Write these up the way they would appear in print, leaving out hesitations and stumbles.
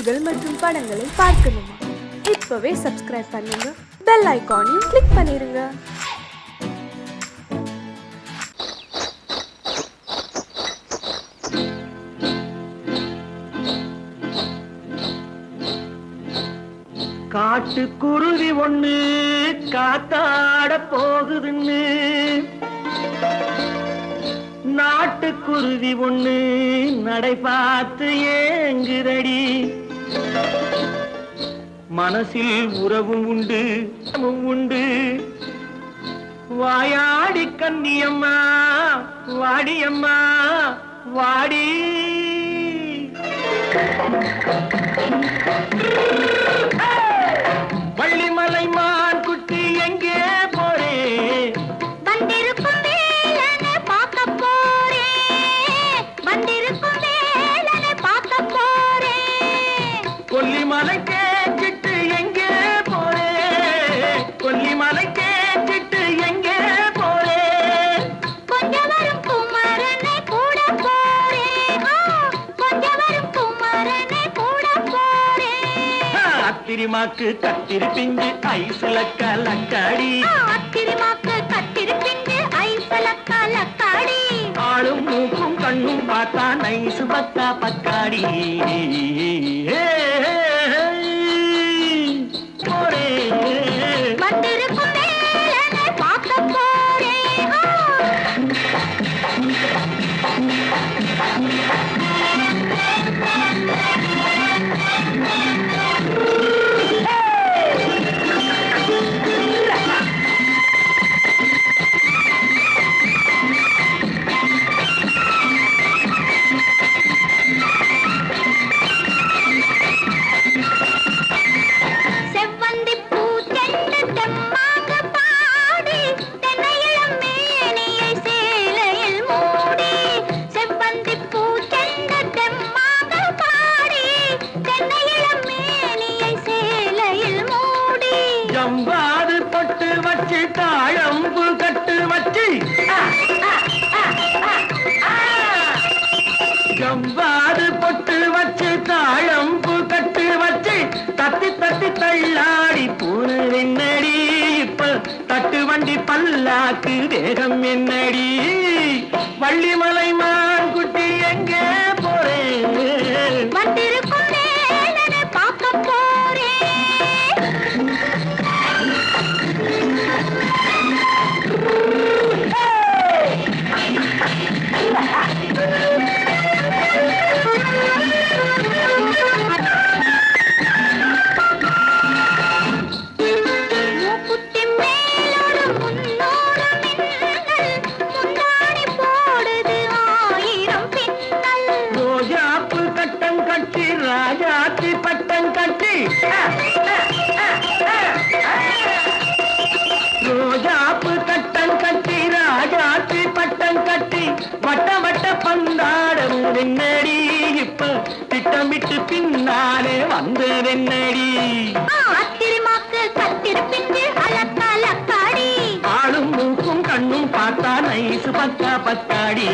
செய்திகள் மற்றும் படங்களை பார்க்கணுமா? இப்பவே சப்ஸ்கிரைப் பண்ணுங்க, பெல் ஐகானையும் கிளிக் பண்ணிருங்க. காட்டுக்குருவி ஒண்ணு காத்தாட போகுதுன்னு, நாட்டுக்குருவி ஒண்ணு நடை பார்த்து ஏங்குதடி. மனசில் உறவும் உண்டு உண்டு, வாயாடி கன்னியம்மா வாடியம்மா வாடி. வள்ளிமலை மான் குட்டி எங்கே போறே? வந்திருக்கும் வேலனை பார்க்க போறேன், வந்திருக்கும் வேலனை பார்க்க போறேன். கொல்லிமலை கேட்டுட்டு எங்கே போறே? கொல்லிமலை கேட்டுட்டு எங்கே போறே? கொஞ்சம் வரும் குமரனை கூட போறேன், கொஞ்சம் வரும் குமரனை கூட போறேன். அத்திரிமாக்கு கத்திரி பிஞ்சு ஐசுல கலக்காடி, அத்திரிமாக்கு கத்திரி பிஞ்சு ஐசுல கலக்காடி. ஆளும் மூக்கும் கண்ணும் பார்த்தா நைசு பக்கா பக்காடி. போரே வந்திருக்கும் வேலனை பார்க்க போறேன். செவ்வந்தி பூச்செண்டு தெம்மாக பாடி, தென்னையிளம் மேனியை சேலையில் மூடி. செவ்வந்தி பூச்செண்டு தெம்மாக பாடி, தென்னையிளம் மேனியை சேலையில் மூடி. ஜம்பாது பொட்டு வச்சு தாழம்பு கட்டு வச்சு, ஜம்பாது பொட்டு வச்சு தாழம்பு கட்டு வச்சு, தத்தி தத்தி தள்ளாடி பூரு என்னடி. இப்ப தட்டு வண்டி பல்லாக்கு வேகம் என்னடி. வள்ளிமலை மான் குட்டி எங்கே போறேன்? வந்திருக்கும் வேலனை பார்க்க போறேன். மூக்குத்தி மேலோடு முன்னோடு மின்னல், முந்தாணி போடுது ஆயிரம் பின்னல். ரோஜாப்பு கட்டம் கட்டி ராஜாத்தி பட்டம் கட்டி, ரோஜாப்பு கட்டம் கட்டி ராஜாத்தி பட்டம் கட்டி, வட்ட வட்ட பந்தாடம் வெண்ணடி. இப்ப திட்டமிட்டு பின்னாலே வந்து வெண்ணடி. அத்திரிமாக்கு கத்திரி பிஞ்சு அலக்கலக்காடி. ஆளும் மூக்கும் கண்ணும் பார்த்தா நைசு பக்கா பக்காடி.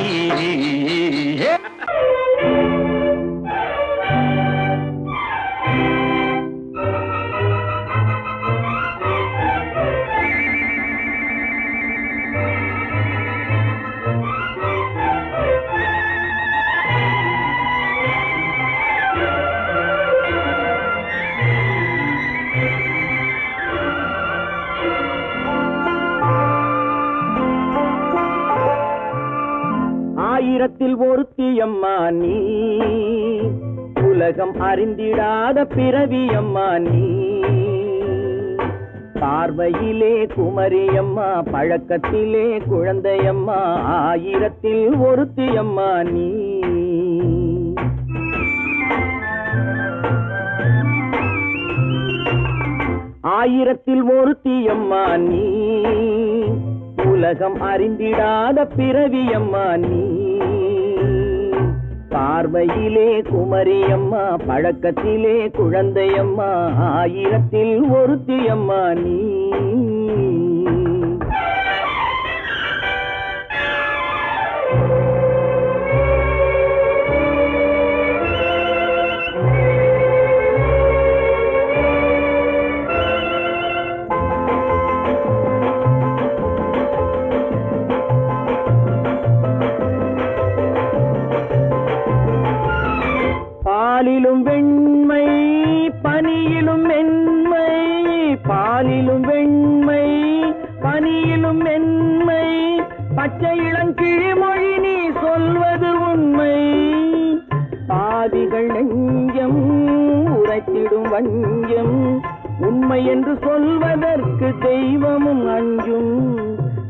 ஆயிரத்தில் ஒருத்தியம்மா நீ, உலகம் அறிந்திடாத பிறவியம்மா நீ. பார்வையிலே குமரியம்மா, பழக்கத்திலே குழந்தையம்மா, ஆயிரத்தில் ஒருத்தியம்மா நீ. ஆயிரத்தில் ஒருத்தியம்மா நீ, உலகம் அறிந்திடாத பிறவியம்மா நீ. பார்வையிலே குமரியம்மா, பழக்கத்திலே குழந்தையம்மா, ஆயிரத்தில் ஒருத்தியம்மா நீ. பாலிலும் வெண்மை பனியிலும் மென்மை, பாலிலும் வெண்மை பனியிலும் மென்மை, பச்சை இளங்கிழிமொழி நீ சொல்வது உண்மை. பாதிகள் நெஞ்சம் உரைத்திடும் வஞ்சம், உண்மை என்று சொல்வதற்கு தெய்வமும் அஞ்சும்.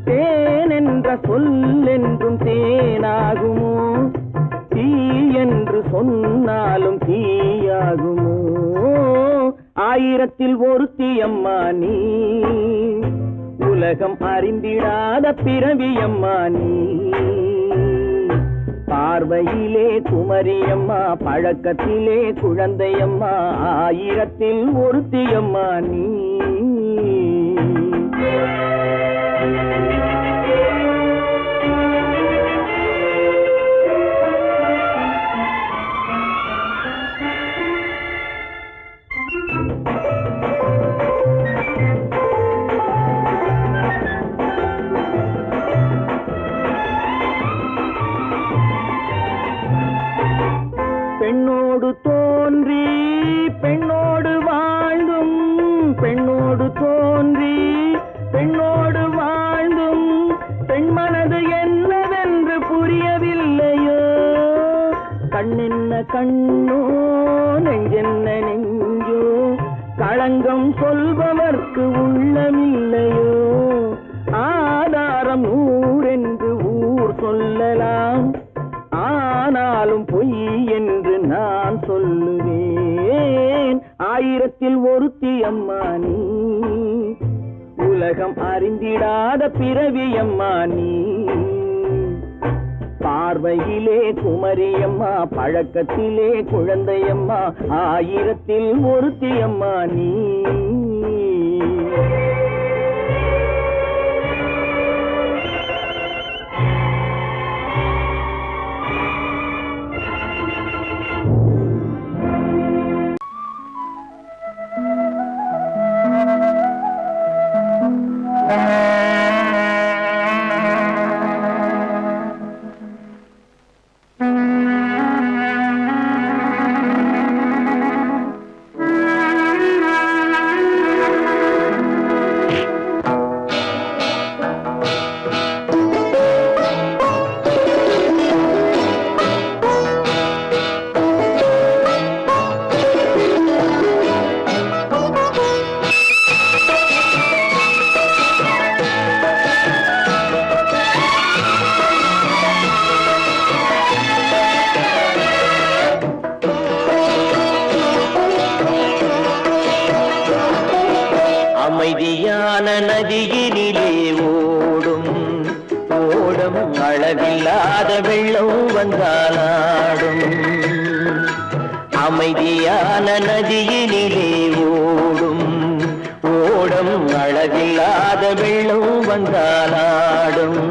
தேன் என்ற சொல் என்றும் தேனாகுமோ, தீ என்று சொன்னாலும் தீயாகுமோ. ஆயிரத்தில் ஒருத்தி அம்மா நீ, உலகம் அறிந்திடாத பிறவியம்மா நீ. பார்வையிலே குமரியம்மா, பழக்கத்திலே குழந்தையம்மா, ஆயிரத்தில் ஒருத்தியம்மா நீ. பெண்ணோடு தோன்றி பெண்ணோடு வாழ்ந்தும், பெண்ணோடு தோன்றி பெண்ணோடு வாழ்ந்தும், பெண்மனது என்னவென்று புரியவில்லையோ. கண்ணென்ன கண்ணோ நெஞ்சென்ன நெஞ்சோ, களங்கம் சொல்பவர்க்கு உள்ளமில்லையோ. ஆதாரம் ஊரென்று ஊர் சொல்லலாம், ஆனாலும் பொய் என்று நான் சொல்லுவேன். ஆயிரத்தில் ஒருத்தி அம்மா நீ, உலகம் அறிந்திடாத பிறவியம்மா நீ. பார்வையிலே குமரியம்மா, பழக்கத்திலே குழந்தையம்மா, ஆயிரத்தில் ஒருத்தி அம்மா நீ. அமைதியான நதியினிலே ஓடும் ஓடும், அளவில்லாத வெள்ளம் வந்தாலாடும். அமைதியான நதியினிலே ஓடும் ஓடும், அளவில்லாத வெள்ளம் வந்தாலாடும்.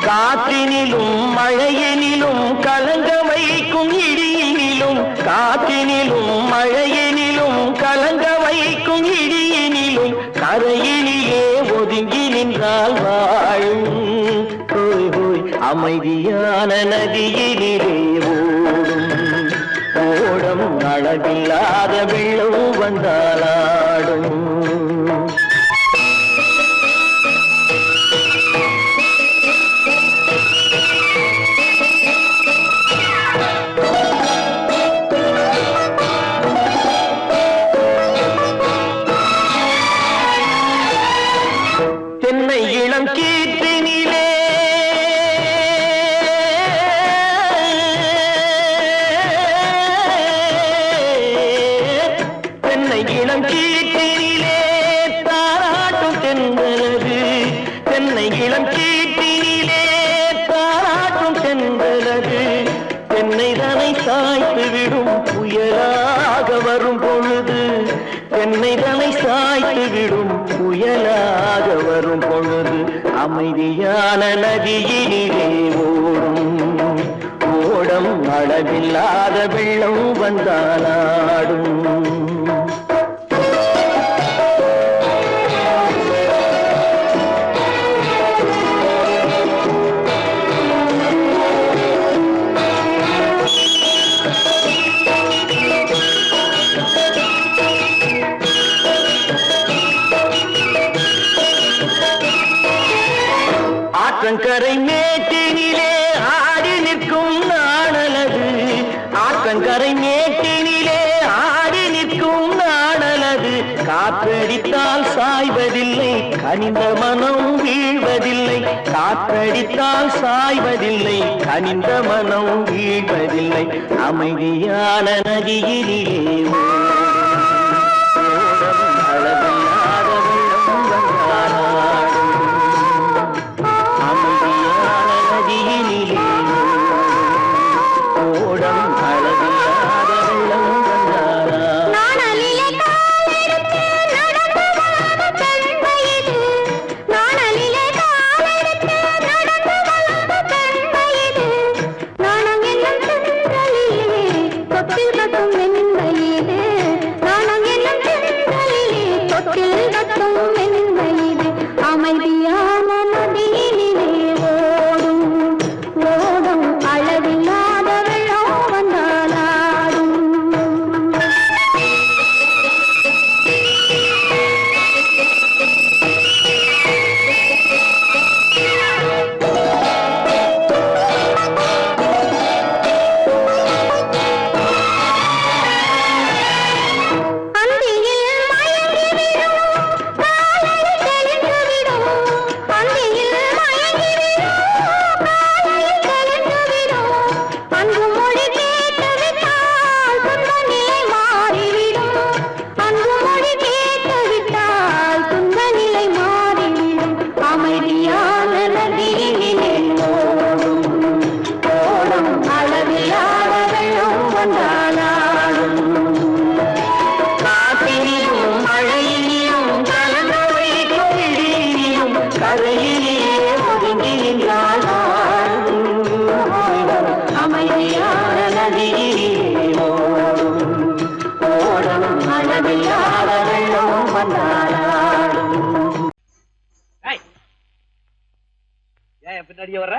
காற்றினிலும் மழையினிலும் கலங்க வைக்கும் இடியினிலும், காற்றினிலும் மழையினிலும் கலங்க வைக்கும் இடியினிலும், கரையினிலே ஒதுங்கி நின்றால் வாழும். ஹோய் ஹோய் அமைதியான நதியினிலே ஓடும் ஓடும், அளவில்லாத வெள்ளம் வந்தாலாடும். தென்னை இளம் கீற்றினிலே தென்னை இளம் கீற்றினிலே தாராட்டும் தென்றலது, தென்னை இளம் கீற்றினிலே தாராட்டும் தென்றலது. தென்னை தனை சாய்த்து விடும் புயலாக வரும் பொழுது, தென்னை தனை சாய்த்து விடும் புயலாக வரும் பொழுது, அமைதியான நதியினிலே ஓடும் ஓடும், அளவில்லாத வெள்ளம் வந்தாலாடும். குளங்கரை மேட்டினிலே ஆடி நிற்கும் நாடலது காற்றடித்தால் சாய்வதில்லை கனிந்த மனம் வீழ்வதில்லை காற்றடித்தால் சாய்வதில்லை கனிந்த மனம் வீழ்வதில்லை அமைதியான நதியிலே அளவில்லாத வெள்ளம் வந்தாடும் அமைதியான நதியிலே ஓடம் அளவில்லாத வெள்ளம் வந்தாடும் நாணலிலே காலெடுத்து நடந்து வளர்ந்த பெண் வயது நாணலிலே காலெடுத்து நடந்து வளர்ந்த பெண் வயது நாணம் என்னும் செந்தலிலே தொட்டில் கட்டும் என் வயது நாணம் என்னும் செந்தலிலே தொட்டில் கட்டும் என் வயது அமைதியான நதியிலே ஓடும் ஓடும் அளவில்லாத வெள்ளம் வந்தாலாடும் அந்தியில் மயங்கிவிடும் காலையில் தெளிந்துவிடும் அந்தியில் மயங்கிவிடும் காலையில் தெளிந்துவிடும் அன்பு மொழி கேட்டுவிட்டால் துன்ப நிலை மாறிவிடும் அன்பு மொழி கேட்டுவிட்டால் துன்ப நிலை மாறிவிடும் அமைதியான நதியிலே ஓடும் ஓடும் அளவில்லாத வெள்ளம் வந்தாலாடும் காற்றிலும் மழையிலும் கலந்தவை கொள்ளிலும் கரையிலே ஒதுங்கி நின்றால் அமைதியான நதியிலே ஓடும் ஓடும் அளவில்லாத வெள்ளம் வந்தாடும். ஏன் பின்னாடியே வர்ற?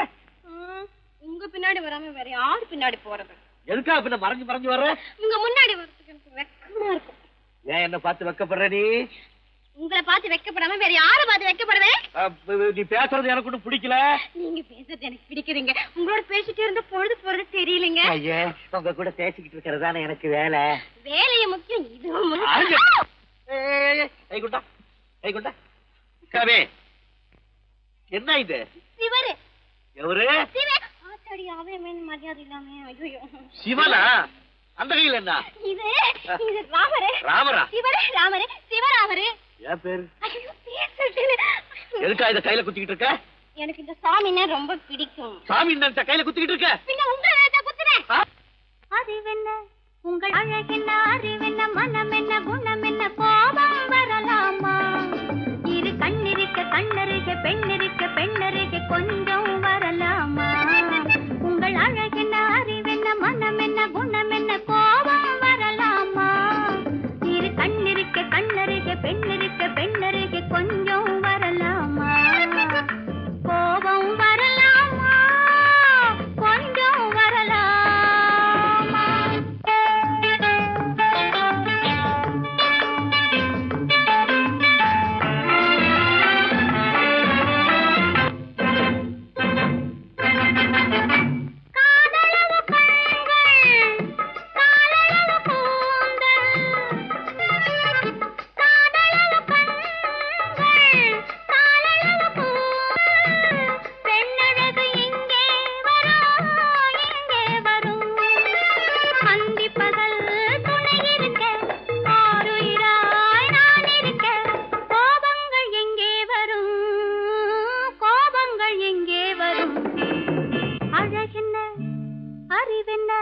உங்க பின்னாடி வராம வேற யாரு பின்னாடி போறது எதுக்கா பின்ன மறைஞ்சு மறைஞ்சு வர்ற? உங்க முன்னாடி வரதுக்கு எனக்கு வெக்கமா இருக்கும் ஏன் என்ன பார்த்து வெக்கப்படுற நீ? உங்களை பார்த்து வெக்கப்படாம வேற யாரை பார்த்து வெக்கப்படுவேன் நீ பேசுறது எனக்கு ஒன்றும் பிடிக்கல. நீங்க பேசுறது எனக்கு பிடிக்குதுங்க உங்களோட பேசிட்டே இருந்த பொழுது போறது தெரியலங்க ஐயா உங்க கூட பேசிக்கிட்டு இருக்கிறதான எனக்கு வேலை. வேலையை முக்கியம் இதுவும் ஆங்க. முக்கியம். கை குண்டா கை குண்டா கவே என்ன இது? சிவரு எவரு? சிவ ஆத்தாடி அவன் மரியாதை இல்லாம ஐயோ சிவனா? அந்த கையில் என்ன? இது இது ராமரு ராமரா? சிவரு ராமரு சிவராமரு ஏன் பேரு? ஐயோ பேசுறது எதுக்கா இத கையில குத்திக்கிட்டு இருக்க? எனக்கு இந்த சாமின்னா ரொம்ப பிடிக்கும் சாமி நினைச்ச கையில குத்திக்கிட்டு இருக்க? பின்ன உங்களை நினைச்சா குத்துறேன் ஆ? அறிவென்ன உங்கள் அழகென்ன அறிவென்ன மனம் என்ன குணம் என்ன கோபம் வரலாமா இரு கண்ணிருக்க கண்ணருக பெண்ணிருக்க பெண்ணருக கொஞ்சம் வரலாமா உங்கள் அழகென்ன அறிவென்ன மனம் என்ன குணம் என்ன கோபம் வரலாமா இரு கண்ணிருக்க கண்ணருக பெண்ணிருக்க பெண்ணருக கொஞ்சம் வரலாமா கோபம் வரலாமா கொஞ்சம் வரலாமா காதலவு கண்கள் காலளவு கூந்தல் காதலவு கண்கள் காலளவு கூந்தல் பெண்ணழகு இங்கே வரும் அந்தி பகல் துணை இருக்க ஆருயிராய் நான் இருக்க கோபங்கள் எங்கே வரும் கோபங்கள் எங்கே வரும் அழகென்ன அறிவென்ன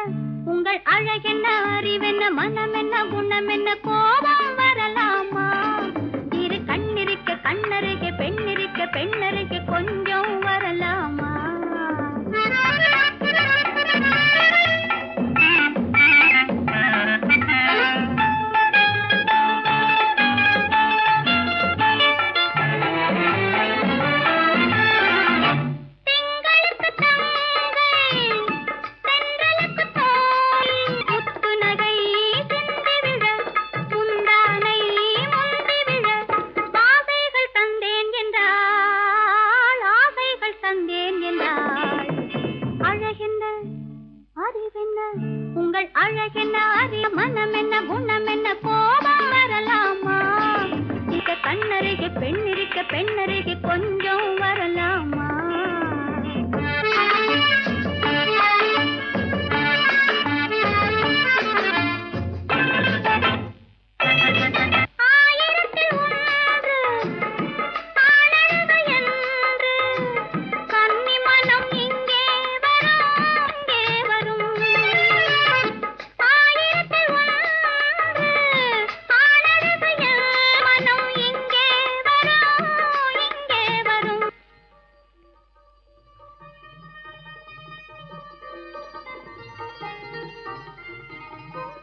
உங்கள் அழகென்ன அறிவென்ன மனம் என்ன குணம் என்ன கோபம் வரலாமா இரு கண்ணிருக்க கண்ணருக பெண்ணிருக்க பெண்ணருக கொஞ்சம் வரலாமா திங்களுக்கு தங்கை தென்றலுக்கு தோல் முத்து நகை சிந்தி விழ முந்தானை முந்தி விழ ஆசைகள் தந்தேன் என்றால்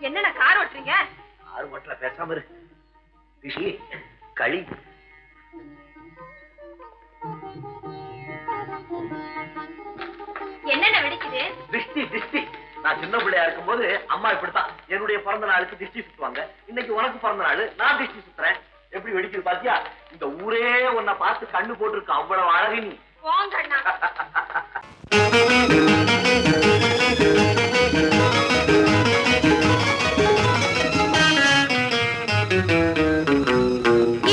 என்னென்ன கார் ஓட்டுறீங்க? ஆறு மட்டல பேசாம இரு. ரிஷி களி என்னென்ன வெடிக்குது? திஷ்டி திஷ்டி. நான் சின்ன பிள்ளையா இருக்கும் போது அம்மா இப்படித்தான் என்னுடைய பிறந்த நாளுக்கு திஷ்டி சுத்துவாங்க. இன்னைக்கு உனக்கு பிறந்த நாள், நான் திஷ்டி சுத்துறேன். எப்படி வெடிக்குது பாத்தியா? இந்த ஊரே உன்னை பார்த்து கண்ணு போட்டுருக்கு. அவ்வளவு அழகு நீ. போங்கண்ணா.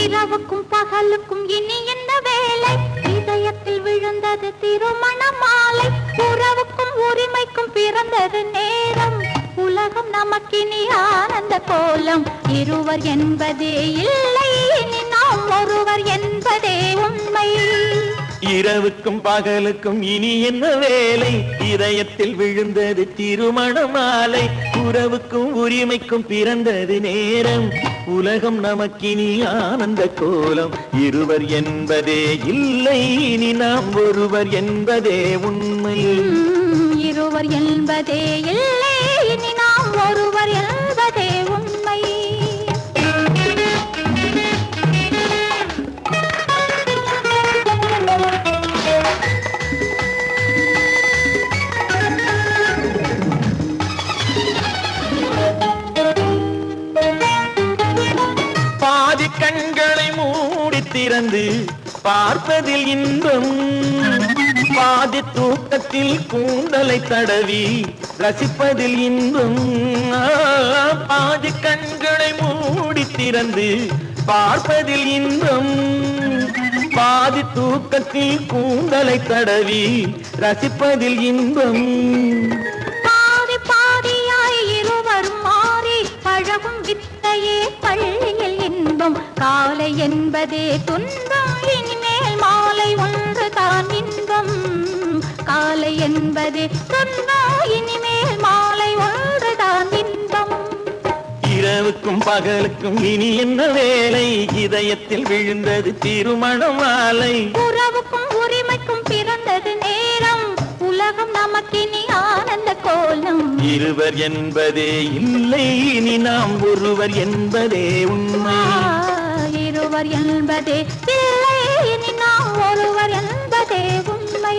இரவுக்கும் பகலுக்கும் இனி என்ன வேலை? இதயத்தில் விழுந்தது திருமண மாலை. உறவுக்கும் உரிமைக்கும் பிறந்தது நேரம். உலகம் நமக்கினி ஆனந்த கோலம். இருவர் என்பதே இல்லை, இனி நாம் ஒருவர் என்பதே உண்மை. இரவுக்கும் பகலுக்கும் இனி என்ன வேலை? இதயத்தில் விழுந்தது திருமண மாலை. உறவுக்கும் உரிமைக்கும் பிறந்தது நேரம். உலகம் நமக்கினி ஆனந்த கோலம். இருவர் என்பதே இல்லை, இனி நாம் ஒருவர் என்பதே உண்மை. இருவர் என்பதே இல்லை, இனி நாம் ஒருவர் என்பதே உண்மை. பாதி கண்களை மூடி திறந்து பார்ப்பதில் இன்பம். பாதி தூக்கத்தில் கூந்தலை தடவி ரசிப்பதில் இன்பம். பாதி கண்களை மூடி திறந்து பார்ப்பதில் இன்பம். பாதி தூக்கத்தில் கூந்தலை தடவி ரசிப்பதில் இன்பம். பாதி பாதியாய் இருவர் மாறி பழகும் வித்தையே பள்ளியில் இன்பம். காலை என்பதே துன்பம், இனிமேல் மாலை ஒன்று தான் இன்பம். காலை என்பதே துன்பம், இனிமேல் மாலை ஒன்று தான் இன்பம். இரவுக்கும் பகலுக்கும் இனி என்ன வேலை? இதயத்தில் விழுந்தது திருமண மாலை. உறவுக்கும் உரிமைக்கும் பிறந்தது நேரம். உலகம் நமக்கினி ஆனந்த கோலம். இருவர் என்பதே இல்லை, இனி நாம் ஒருவர் என்பதே உண்மை. இருவர் என்பதே இல்லை, இனி நாம் ஒருவர் என்பதே உண்மை.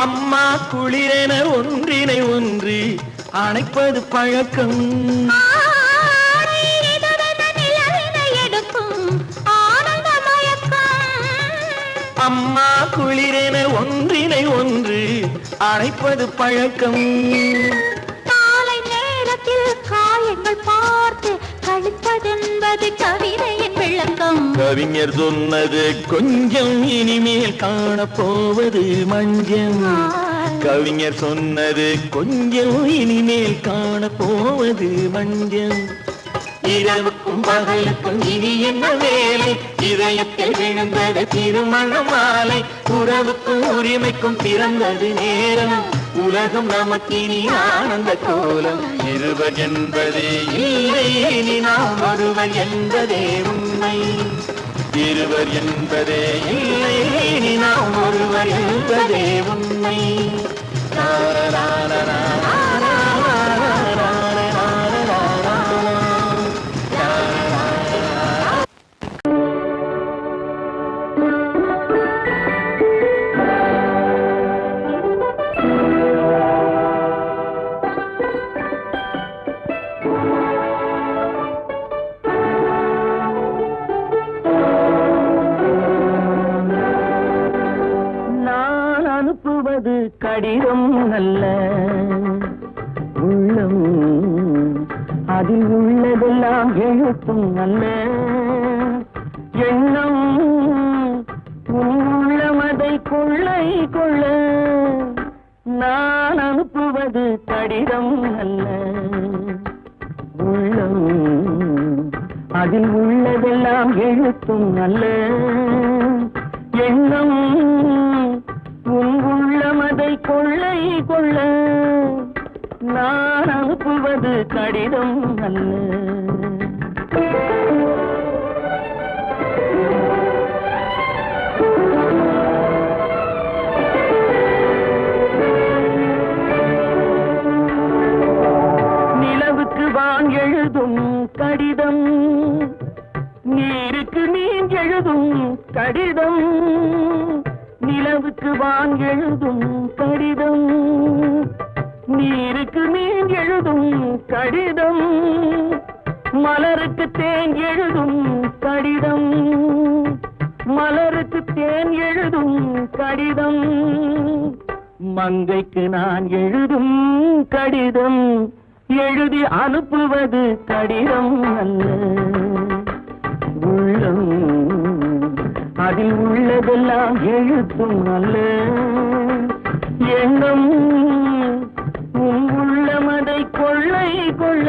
அம்மா குளிரென ஒன்றினை ஒன்று அணைப்பது பழக்கம். அம்மா குளிரென ஒன்றினை ஒன்று அணைப்பது பழக்கம். காலை நேரத்தில் காயங்கள் பார்த்து கழிப்பதென்பது கவிதையின் விளக்கம். கவிஞர் சொன்னது கொஞ்சம், இனிமேல் காணப்போவது மஞ்சம். கவிஞர் சொன்னது கொஞ்சம், இனிமேல் காணப்போவது மஞ்சம். இரவுக்கும் பகலுக்கும் இனி என்ன வேலை? இதயத்தில் விழுந்தது திருமண மாலை. உறவுக்கும் உரிமைக்கும் பிறந்தது நேரம். உலகம் நமக்கினி ஆனந்த கோலம். இருவர் என்பதே இல்லை, இனி நாம் ஒருவர் என்பதே உண்மை. இருவர் என்பதே இல்லை, இனி நாம் ஒருவர் என்பதே உண்மை. அனுப்புவது கடிதம் அல்ல, உள்ளம். அதில் உள்ளதெல்லாம் எழுத்தும் அல்ல, எண்ணம். உள்ளமதை கொள்ளை கொள்ள நான் அனுப்புவது கடிதம் அல்ல, உள்ளம். அதில் உள்ளதெல்லாம் எழுத்தும் அல்ல எண்ணம் உன் உள்ளமதை கொள்ளை கொள்ள நான் அனுப்புவது கடிதம் அல்ல. நிலவுக்கு வான் எழுதும் கடிதம், நீருக்கு நீர் எழுதும் கடிதம். நிலவுக்கு வான் எழுதும் கடிதம், நீருக்கு நீர் எழுதும் கடிதம். மலருக்கு தேன் எழுதும் கடிதம், மலருக்கு தேன் எழுதும் கடிதம். மங்கைக்கு நான் எழுதும் கடிதம், எழுதி அனுப்புவது கடிதம் அல்ல. உள்ளம் அதில் உள்ளதெல்லாம் எழுத்தும் அல்ல எண்ணம் உன் உள்ளமதை கொள்ளை கொள்ள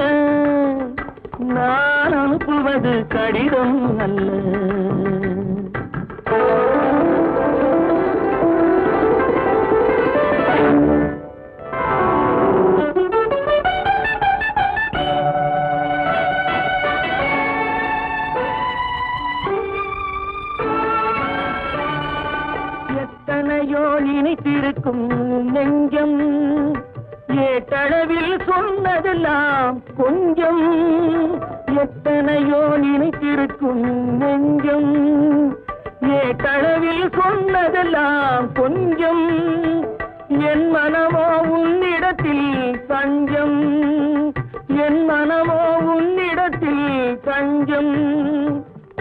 நான் அனுப்புவது கடிதம் அல்ல. எத்தனையோ நினைத்திருக்கும் நெஞ்சம், ஏட்டளவில் சொன்னதெல்லாம் கொஞ்சம். எத்தனையோ நினைத்திருக்கும் நெஞ்சம், ஏட்டளவில் சொன்னதெல்லாம் கொஞ்சம். என் மனமோ உன்னிடத்தில் தஞ்சம், என் மனமோ உன்னிடத்தில் தஞ்சம்.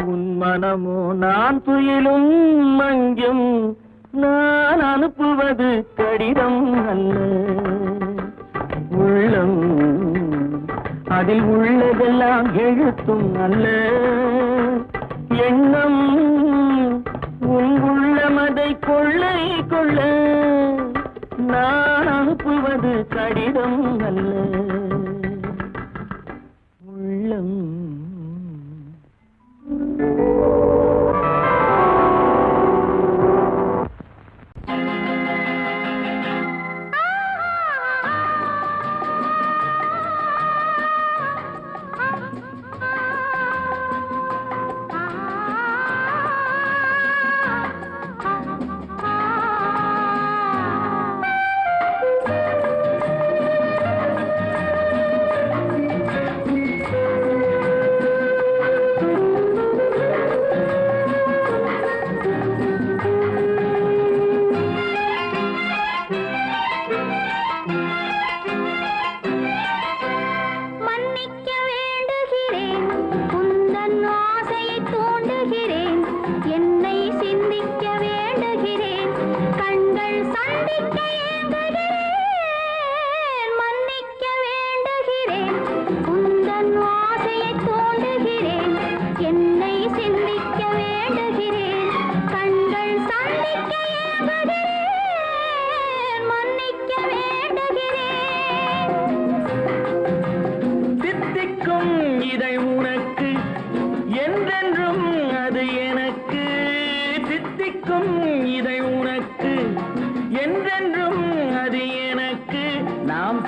உன் மனமோ நான் துயிலும் மஞ்சம், நான் அனுப்புவது கடிதம் அல்ல. உள்ளம் அதில் உள்ளதெல்லாம் எழுத்தும் அல்ல எண்ணம் உன் உள்ளமதை கொள்ளை கொள்ள நான் அனுப்புவது கடிதம் அல்ல. உள்ளம்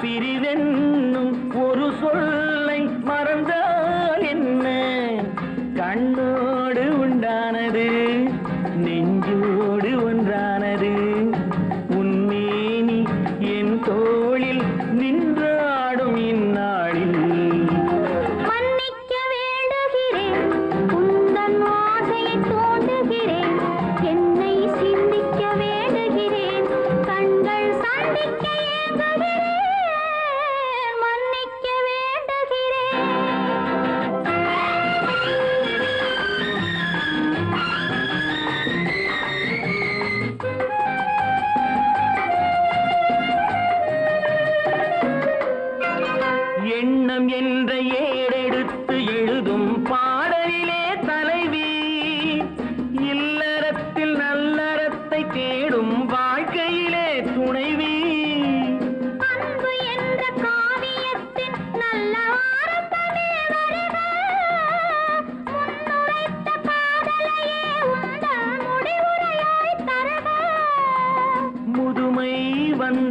பிரிவென்னும் ஒரு சொல்லை மறந்தால் என்ன? கண்ணோடு உண்டானது நெஞ்சோடு ஒன்றானது. உன்னேனி என் தோளில் நின்றாடும் இந்நாளில் மன்னிக்க வேண்டுகிறேன், உந்தன் ஆசையை தோண்டுகிறேன், என்னை சிந்திக்க வேண்டுகிறேன், கண்கள் சந்திக்க ஏங்குகிறேன், மன்னிக்க வேண்டுகிறேன்.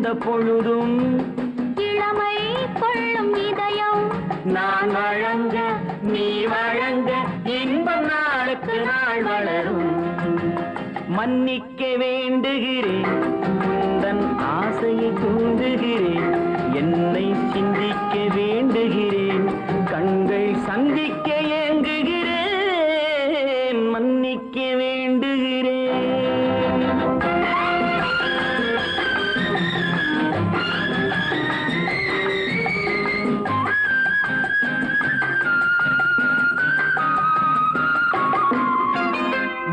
எந்த பொழுதும் இளமை கொள்ளும் இதயம் நான் வழங்க நீ வழங்க இன்பம் நாளுக்கு நாள் வளரும். மன்னிக்க வேண்டுகிறேன் உந்தன் ஆசையை தூண்டுகிறேன், என்னை சிந்திக்க வேண்டுகிறேன், கண்கள் சந்திக்க ஏங்குகிறேன், மன்னிக்க வேண்டுகிறேன்.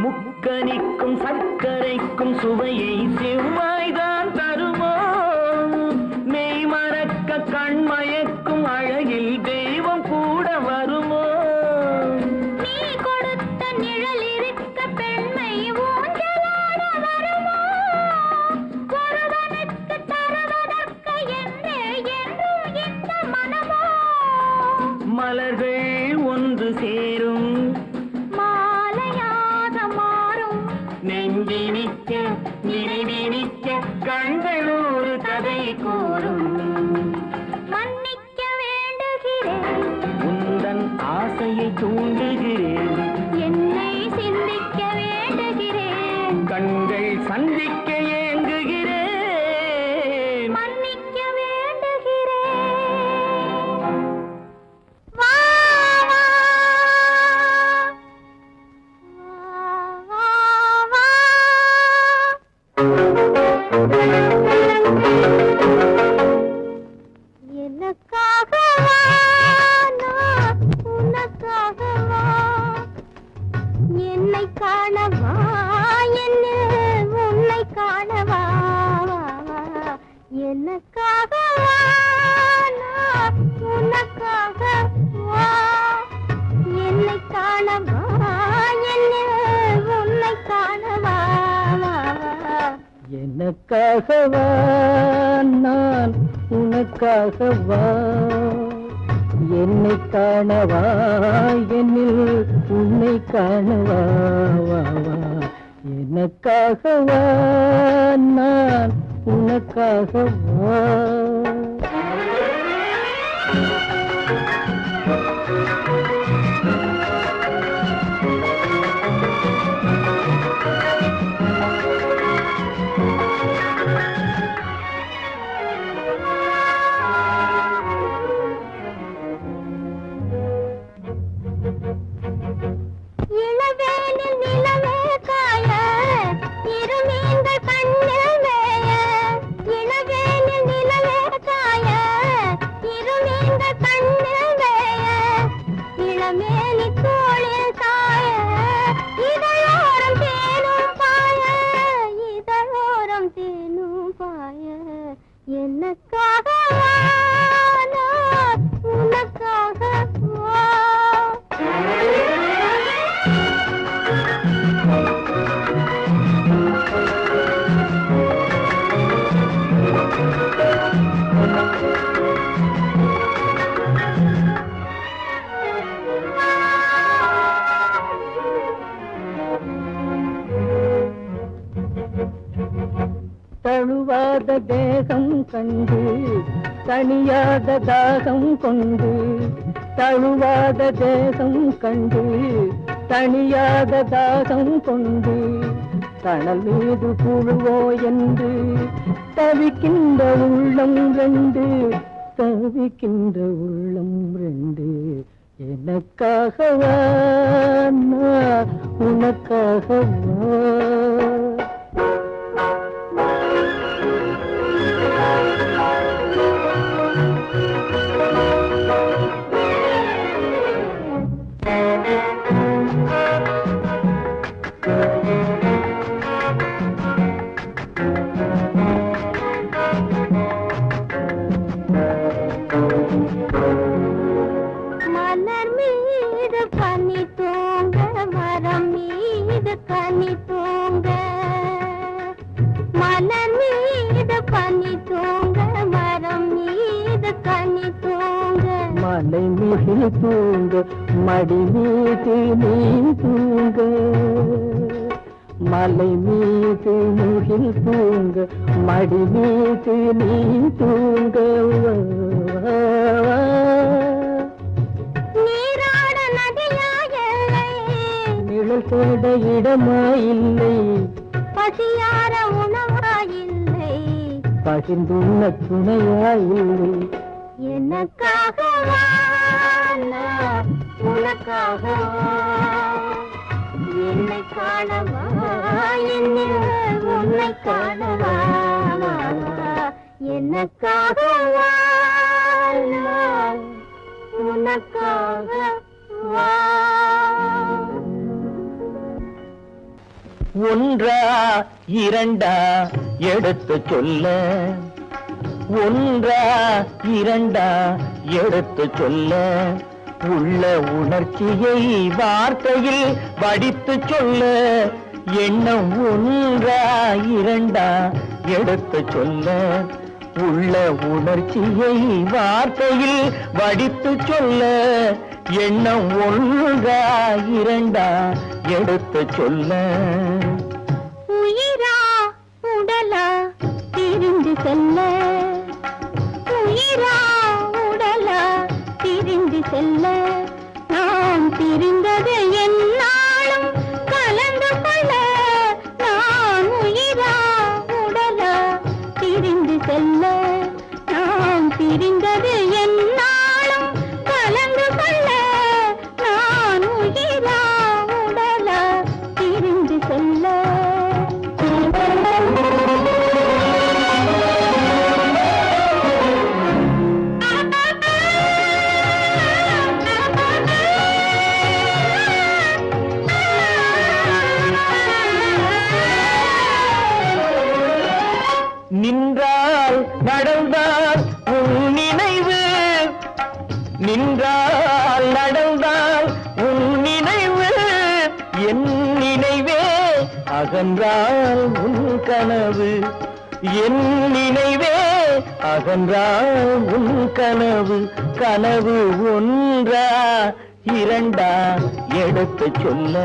முக்கனிக்கும் சர்க்கரைக்கும் சுவையை செவ்வாய்தான் தருமோ, மெய் மறக்க கண்மயக்கும் அழகில் தெய்வம் கூட வருமோ. நீ கொடுத்த நிழல் இருக்க பெண்மை ஊஞ்சலாட வருமோ, ஒருவனுக்கு தருவதற்கு என்றே என்றும் இந்த மனமோ. மலர்கள் ஒன்று சேரும் மாலையாக மாறும் நெஞ்சினிக்க நினைவினிக்க கண்கள் ஒரு கதை கூறும். மன்னிக்க வேண்டுகிறேன் உந்தன் ஆசையை தூண்டுகிறேன், என்னை சிந்திக்க வேண்டுகிறேன், கண்கள் சந்திக்க ஏங்குகிறேன், மன்னிக்க வேண்டுகிறேன். வா வா வா வா எனக்காகவா நான் உனக்காகவா, என்னை காணவா என்னில் உன்னை காணவா, எனக்காகவா நான் உனக்காகவா, என்னை காணவா என்னில் உன்னை காணவா. எனக்காகவா நான் உனக்காகவா, என்னை காணவா என்னில் உன்னை காணவா, எனக்காகவா நான் உனக்காகவா. இளவேனில் நிலவே காய இருமீன்கள் கண்ணில் மேய, இளவேனில் நிலவே காய இருமீன்கள் கண்ணில் மேய, இளமேனி தோளில் சாய இதழோரம் தேனும் பாய, இதழோரம் தேனும் பாய, எனக்காகவா நான் உனக்காகவா. தழுவாத தேகம் கண்டு தனியாத தாகம் கொண்டு, தழுவாத தேகம் கண்டு தனியாத தாகம் கொண்டு, தணல் மீது புழுவோ என்று தவிக்கின்ற உள்ளம் ரெண்டு, தவிக்கின்ற உள்ளம் ரெண்டு, எனக்காகவா நான் உனக்காகவா. மலர் மீது பனி தூங்க, மரம் மீது கனி தூங்க, மலர் மீது பனி தூங்க, மரம் மீது கனி தூங்க, மலை மீது தூங்க மடி மீது நீ தூங்க, மலை மீது முகில் தூங்க மடி மீது நீ தூங்க நீராட நதியா இல்லை நிழல் தேட இடமா இல்லை பசியார உணவா இல்லை பகிர்ந்துள்ள துணையா இல்லை எனக்காகவா நான் உனக்காகவா என்னை காணவா என்னில் உன்னை காணவா எனக்காகவா நான் உனக்காகவா ஒன்றா இரண்டா எடுத்து சொல்ல ஒன்றா இரண்டா எடுத்து சொல்ல உள்ள உணர்ச்சியை வார்த்தையில் வடித்து சொல்ல எண்ணம் ஒன்றா இரண்டா எடுத்து சொல்ல உள்ள உணர்ச்சியை வார்த்தையில் வடித்து சொல்ல எண்ணம் ஒன்றா இரண்டா எடுத்து சொல்ல உயிரா உடலா பிரிந்து செல்ல உயிரா உடலா பிரிந்து செல்ல நாம் பிரிந்தது என்னாலும் கலந்து கொள்ள நான் உயிரா உடலா பிரிந்து செல்ல நாம் பிரிந்தது என்னாலும் கலந்து கொள்ள நான் உயிரா உடலா பிரிந்து செல்ல நின்றால் நடந்தால் உன் நினைவு நின்றால் நடந்தால் உன் நினைவு என் நினைவே அகன்றால் உன் கனவு என் நினைவே அகன்றால் உன் கனவு கனவு ஒன்றா இரண்டா எடுத்து சொல்ல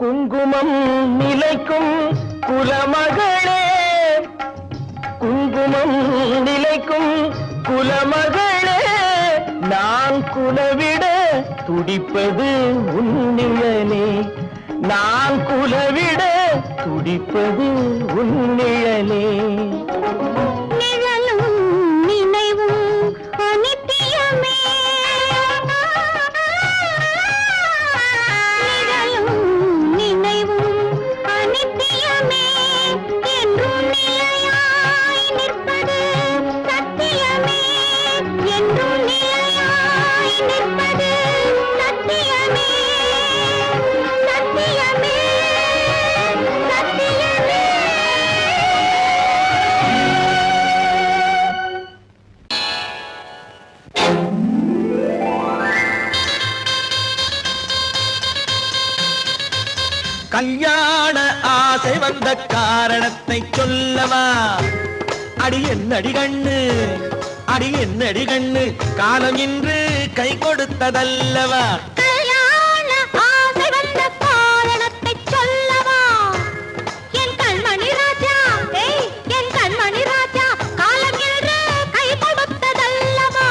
குங்குமம் நிலைக்கும் குலமகளே குங்குமம் நிலைக்கும் குலமகளே நான் குலவிட துடிப்பது உன்னிழலே நான் குலவிட துடிப்பது உன்னிழலே நிழலும் நினைவும் அனித்தியமே நிழலும் நினைவும் அனித்தியமே என்றும் நிலையாய் நிற்பது சத்தியமே என்றும் நிலையாய் நிற்பது சத்தியமே சத்தியமே சத்தியமே கல்யாண ஆசை வந்த காரணத்தை சொல்லவா அடி என்னடி கண்ணு அடி என்னடி கண்ணு காலம் இன்று கை கொடுத்ததல்லவா கல்யாண ஆசை வந்த காரணத்தை சொல்லவா என் கண்மணி ராஜா என் கண்மணி ராஜா காலம் என்று கை கொடுத்ததல்லவா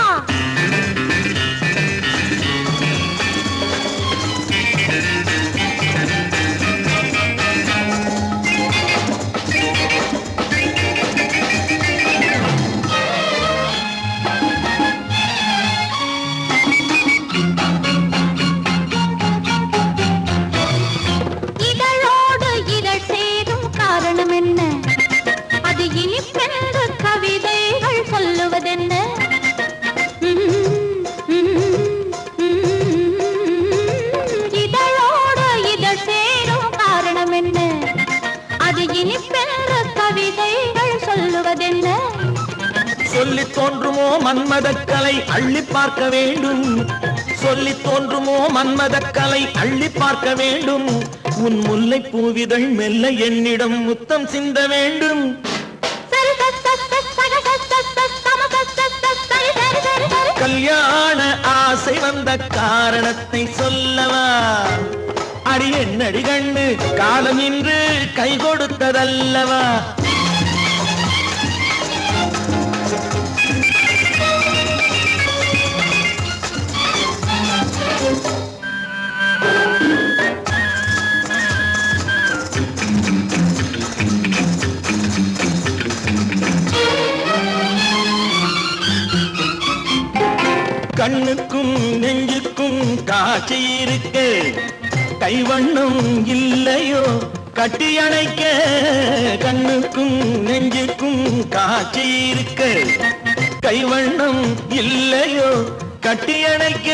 இனிப்பென்று கவிதைகள் சொல்லுவதென்ன? இதழோடு இதழ் சேரும் காரணம் என்ன? அது இனிப்பென்று கவிதைகள் சொல்லுவதென்ன? சொல்லி தோன்றுமோ மன்மதக்கலை அள்ளி பார்க்க வேண்டும், சொல்லி தோன்றுமோ மன்மதக்கலை அள்ளி பார்க்க வேண்டும். உன் முல்லை பூவிதழ் மெல்ல என்னிடம் முத்தம் சிந்த வேண்டும். கல்யாண ஆசை வந்த காரணத்தை சொல்லவா? அடி என்னடி கண்ணு காலம் இன்று கை கொடுத்ததல்லவா? கண்ணுக்கும் நெஞ்சுக்கும் காட்சி இருக்கு, கைவண்ணம் இல்லையோ கட்டி அணைக்க. கண்ணுக்கும் நெஞ்சுக்கும் காட்சி இருக்கு, கைவண்ணம் இல்லையோ கட்டி அணைக்க.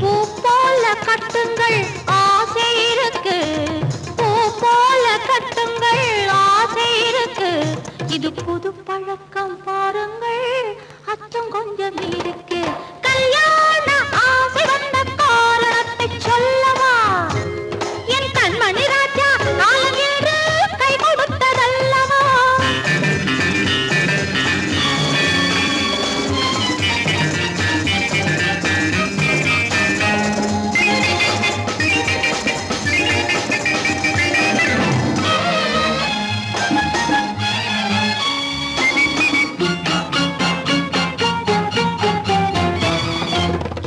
பூ போல கட்டுங்கள் ஆசை இருக்கு, பூ போல கட்டுங்கள் ஆசை இருக்கு. இது புது பழக்கம் பாருங்கள், அச்சம் கொஞ்சம் இருக்கு. கல்யாண ஆசை வந்த காரணத்தை சொல்லவா? என் கண்மணி ராஜா காலம் என்று கை கொடுத்ததல்லவா?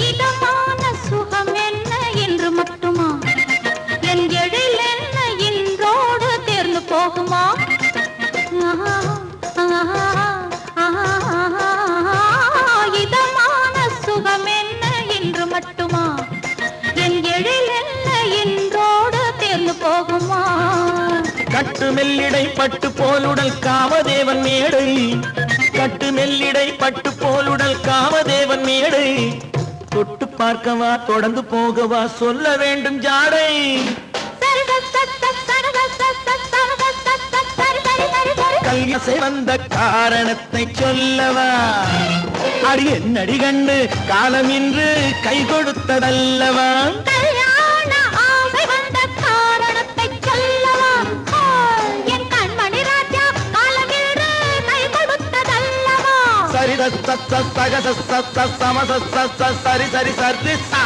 இதமான சுகம் என்ன என்று மட்டுமா? என் எழில் என்ன என்றோடு தேர்ந்து போகுமா? கட்டு மெல்லிடை பட்டு போலுடல் காமதேவன் மேடை, கட்டு மெல்லிடை பட்டு போலுடல் காமதேவன் மேடை. தொட்டு பார்க்கவா தொடர்ந்து போகவா சொல்ல வேண்டும் ஜாடை. கல்யாணம் வந்த காரணத்தை சொல்லவா? அடி என்னடி கண்டு காலம் இன்று கை கொடுத்ததல்லவா? கல்யாண ஆசை வந்த காரணத்தை சொல்லவா? என் கண்மணி ராஜா காலம் இன்று கை கொடுத்ததல்லவா? சரி சக சம சரி சரி சரி சா.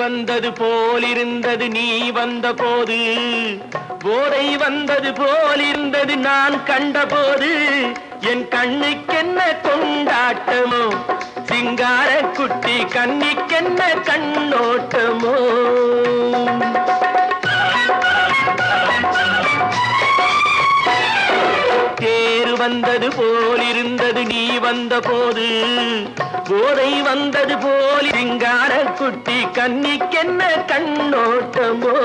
வந்தது போலிருந்தது நீ வந்த போது, போதை வந்தது போலிருந்தது நான் கண்டபோது. என் கண்ணுக்கென்ன கொண்டாட்டமோ, சிங்கார குட்டி கண்ணிக்கென்ன கண்ணோட்டமோ. தேர் வந்தது போலிருந்தது நீ வந்த போது, போதை வந்தது போல் சிங்கார குட்டி கண்ணிக்கென்ன கண்ணோட்டமோ.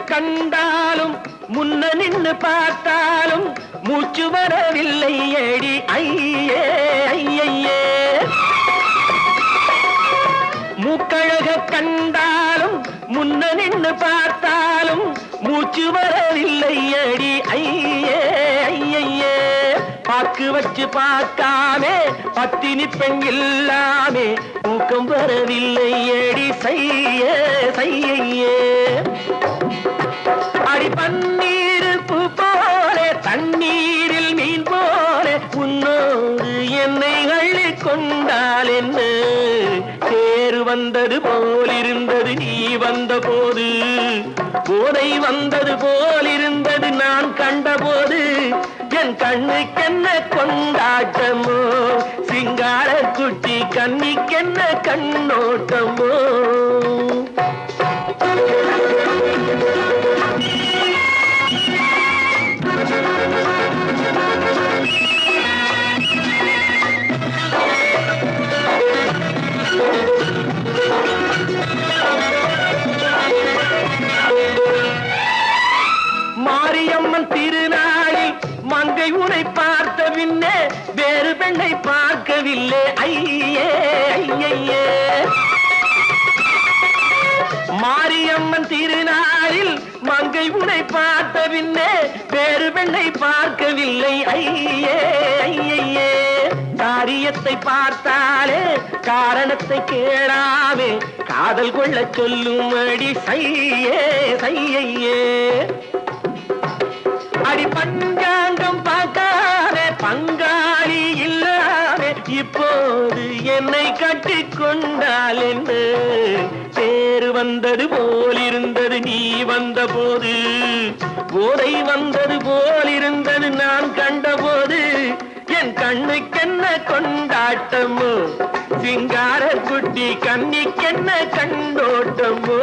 கண்டாலும் முன்ன நின்னு பார்த்தாலும் மூச்சு வரவில்லை ஏடி ஐயே ஐயே. மூக்கழக கண்டாலும் முன்ன நின்னு பார்த்தாலும் மூச்சு வரவில்லை ஏடி ஐயே ஐயே. பாக்கு வச்சு பார்க்காமே பத்தினி பெண் இல்லாமே தூக்கம் வரவில்லை ஏடி செய்ய செய்யே. நீ வந்த போது போதை வந்தது போல் இருந்தது நான் கண்டபோது என் கண்ணுக்கென்ன கொண்டாட்டமோ சிங்கார குட்டி கண்ணிக்கென்ன கண்ணோட்டமோ மாரியம்மன் திருநாளில் மங்கை உனை பார்த்த பின்னே வேறு பெண்ணை பார்க்கவில்லை ஐயே ஐயே மாரியம்மன் திருநாளில் மங்கை உனை பார்த்த பின்னே வேறு பெண்ணை பார்க்கவில்லை ஐயே ஐயே காரியத்தை பார்த்தாலே காரணத்தை கேளாவே காதல் கொள்ள சொல்லும்படி சையே சையே அடி பஞ்சாங்கம் பார்க்காதே பங்காளி இல்லாதே இப்போது என்னை கட்டி கொண்டால் என்று பேரு வந்தது போல் இருந்தது நீ வந்த போது போதை வந்தது போல் இருந்தது நான் கண்டபோது என் கண்ணுக்கென்ன கொண்டாட்டமோ சிங்கார குட்டி கண்ணிக்கென்ன கண்டோட்டமோ